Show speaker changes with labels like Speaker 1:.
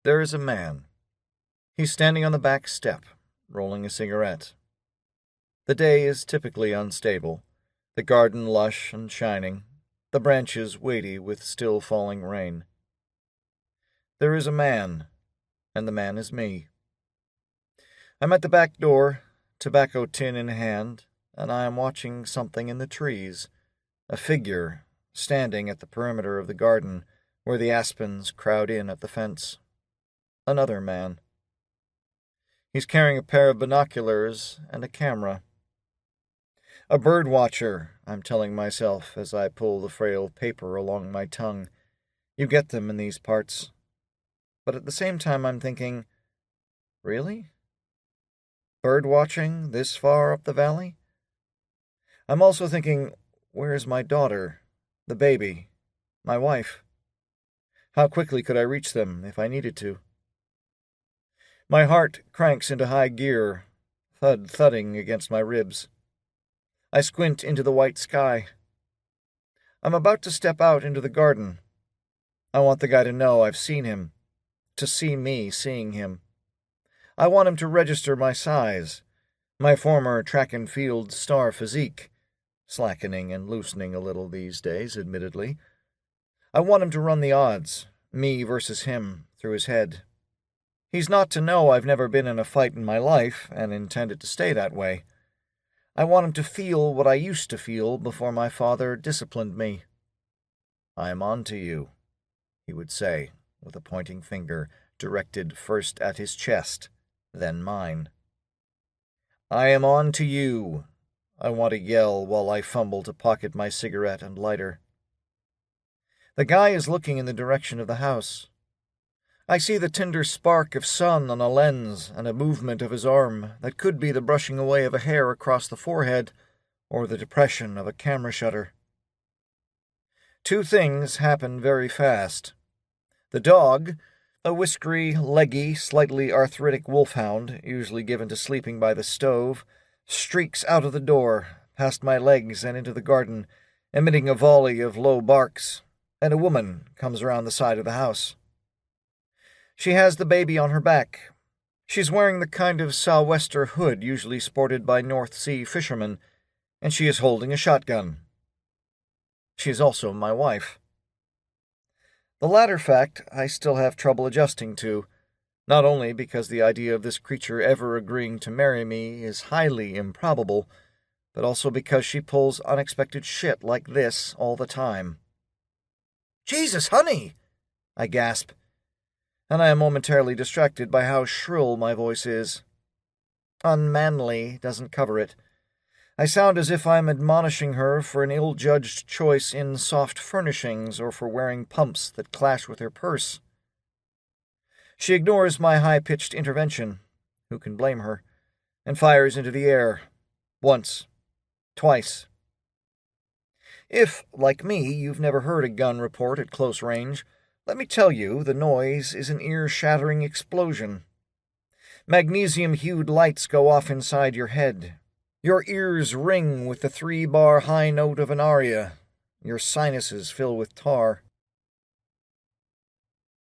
Speaker 1: There is a man. He's standing on the back step, rolling a cigarette. The day is typically unstable, the garden lush and shining, the branches weighty with still falling rain. There is a man, and the man is me. I'm at the back door, tobacco tin in hand, and I am watching something in the trees, a figure standing at the perimeter of the garden where the aspens crowd in at the fence. Another man. He's carrying a pair of binoculars and a camera. A bird watcher, I'm telling myself as I pull the frail paper along my tongue. You get them in these parts. But at the same time I'm thinking, really? Bird watching this far up the valley? I'm also thinking, where's my daughter, the baby, my wife? How quickly could I reach them if I needed to? My heart cranks into high gear, thudding against my ribs. I squint into the white sky. I'm about to step out into the garden. I want the guy to know I've seen him, to see me seeing him. I want him to register my size, my former track and field star physique, slackening and loosening a little these days, admittedly. I want him to run the odds, me versus him, through his head. He's not to know I've never been in a fight in my life and intend it to stay that way. I want him to feel what I used to feel before my father disciplined me. "I am on to you," he would say, with a pointing finger directed first at his chest, then mine. "I am on to you," I want to yell while I fumble to pocket my cigarette and lighter. The guy is looking in the direction of the house. I see the tender spark of sun on a lens and a movement of his arm that could be the brushing away of a hair across the forehead or the depression of a camera shutter. Two things happen very fast. The dog, a whiskery, leggy, slightly arthritic wolfhound, usually given to sleeping by the stove, streaks out of the door, past my legs and into the garden, emitting a volley of low barks, and a woman comes around the side of the house. She has the baby on her back. She's wearing the kind of sou'wester hood usually sported by North Sea fishermen, and she is holding a shotgun. She is also my wife. The latter fact I still have trouble adjusting to, not only because the idea of this creature ever agreeing to marry me is highly improbable, but also because she pulls unexpected shit like this all the time. "Jesus, honey!" I gasp, and I am momentarily distracted by how shrill my voice is. Unmanly doesn't cover it. I sound as if I'm admonishing her for an ill-judged choice in soft furnishings or for wearing pumps that clash with her purse. She ignores my high-pitched intervention, who can blame her, and fires into the air. Once. Twice. If, like me, you've never heard a gun report at close range, let me tell you, the noise is an ear-shattering explosion. Magnesium-hued lights go off inside your head. Your ears ring with the 3-bar high note of an aria. Your sinuses fill with tar.